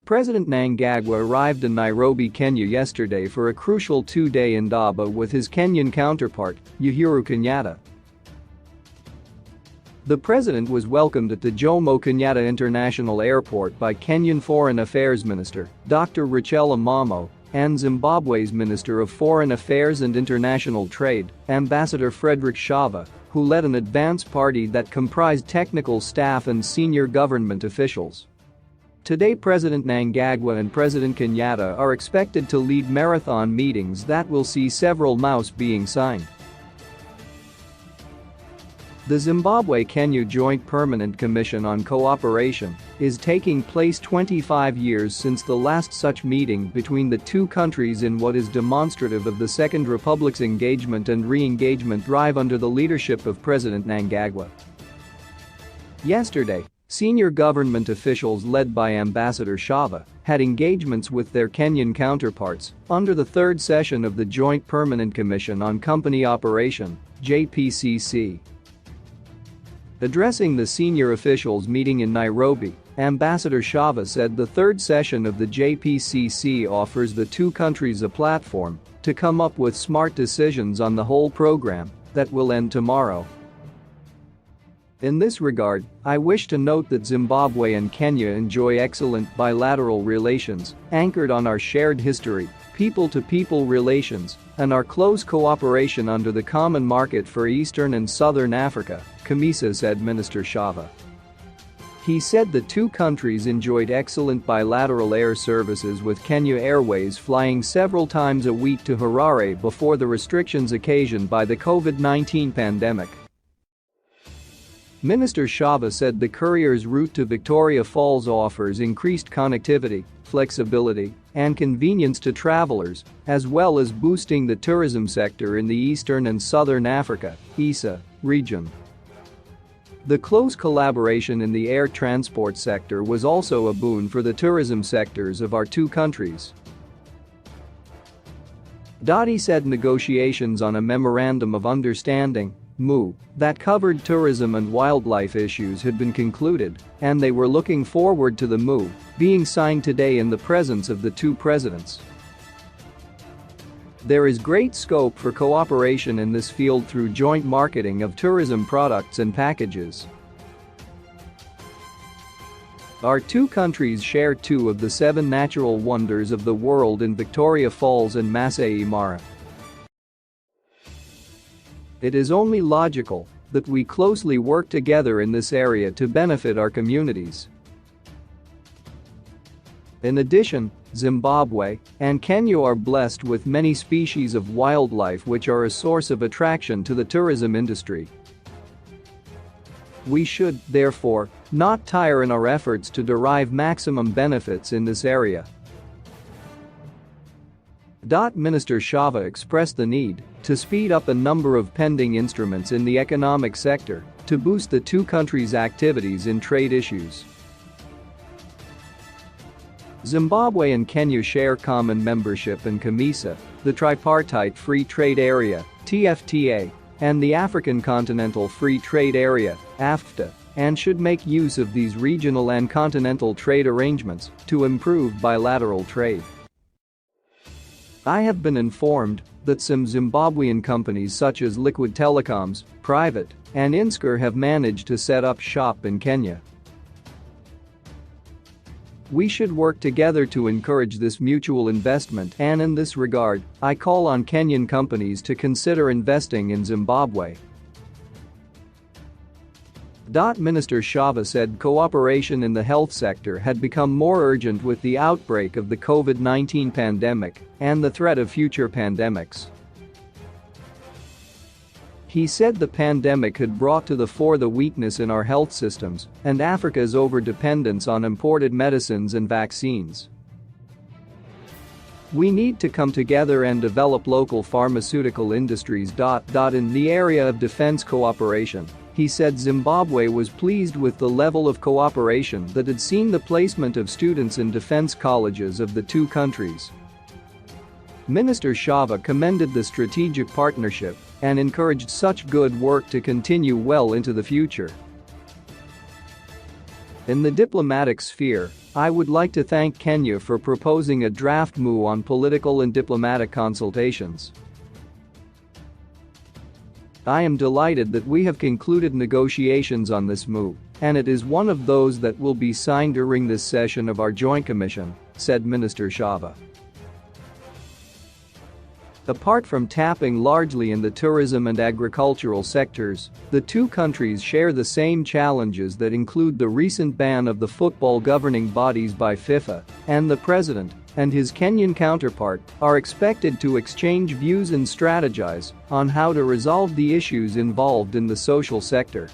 President Mnangagwa arrived in Nairobi, Kenya yesterday for a crucial two-day indaba with his Kenyan counterpart, Uhuru Kenyatta. The president was welcomed at the Jomo Kenyatta International Airport by Kenyan Foreign Affairs Minister, Dr. Rachel Omamo, and Zimbabwe's Minister of Foreign Affairs and International Trade, Ambassador Frederick Shava, who led an advance party that comprised technical staff and senior government officials. Today President Mnangagwa and President Kenyatta are expected to lead marathon meetings that will see several MOUs being signed. The Zimbabwe-Kenya Joint Permanent Commission on Cooperation is taking place 25 years since the last such meeting between the two countries in what is demonstrative of the Second Republic's engagement and re-engagement drive under the leadership of President Mnangagwa. Yesterday, senior government officials led by Ambassador Shava had engagements with their Kenyan counterparts under the third session of the Joint Permanent Commission on Company Operation, JPCC. Addressing the senior officials meeting in Nairobi, Ambassador Shava said the third session of the JPCC offers the two countries a platform to come up with smart decisions on the whole program that will end tomorrow. In this regard, I wish to note that Zimbabwe and Kenya enjoy excellent bilateral relations anchored on our shared history, people-to-people relations, and our close cooperation under the Common Market for Eastern and Southern Africa, COMESA, said Minister Shava. He said the two countries enjoyed excellent bilateral air services with Kenya Airways flying several times a week to Harare before the restrictions occasioned by the COVID-19 pandemic. Minister Shava said the courier's route to Victoria Falls offers increased connectivity, flexibility, and convenience to travelers, as well as boosting the tourism sector in the Eastern and Southern Africa (ESA) region. The close collaboration in the air transport sector was also a boon for the tourism sectors of our two countries. He said negotiations on a Memorandum of Understanding (MOU) that covered tourism and wildlife issues had been concluded, and they were looking forward to the MOU being signed today in the presence of the two presidents. There is great scope for cooperation in this field through joint marketing of tourism products and packages. Our two countries share two of the 7 natural wonders of the world in Victoria Falls and Masai Mara. It is only logical that we closely work together in this area to benefit our communities. In addition, Zimbabwe and Kenya are blessed with many species of wildlife which are a source of attraction to the tourism industry. We should, therefore, not tire in our efforts to derive maximum benefits in this area. Minister Shava expressed the need to speed up a number of pending instruments in the economic sector to boost the two countries' activities in trade issues. Zimbabwe and Kenya share common membership in COMESA, the Tripartite Free Trade Area (TFTA), and the African Continental Free Trade Area (AfCFTA), and should make use of these regional and continental trade arrangements to improve bilateral trade. I have been informed that some Zimbabwean companies such as Liquid Telecoms, Private, and Insker have managed to set up shop in Kenya. We should work together to encourage this mutual investment, and in this regard, I call on Kenyan companies to consider investing in Zimbabwe. Minister Shava said cooperation in the health sector had become more urgent with the outbreak of the COVID-19 pandemic and the threat of future pandemics. He said the pandemic had brought to the fore the weakness in our health systems and Africa's overdependence on imported medicines and vaccines. We need to come together and develop local pharmaceutical industries. In the area of defense cooperation, he said Zimbabwe was pleased with the level of cooperation that had seen the placement of students in defense colleges of the two countries. Minister Shava commended the strategic partnership and encouraged such good work to continue well into the future. In the diplomatic sphere, I would like to thank Kenya for proposing a draft MOU on political and diplomatic consultations. I am delighted that we have concluded negotiations on this MOU, and it is one of those that will be signed during this session of our Joint Commission, said Minister Shava. Apart from tapping largely in the tourism and agricultural sectors, the two countries share the same challenges that include the recent ban of the football governing bodies by FIFA, and the president and his Kenyan counterpart are expected to exchange views and strategize on how to resolve the issues involved in the social sector.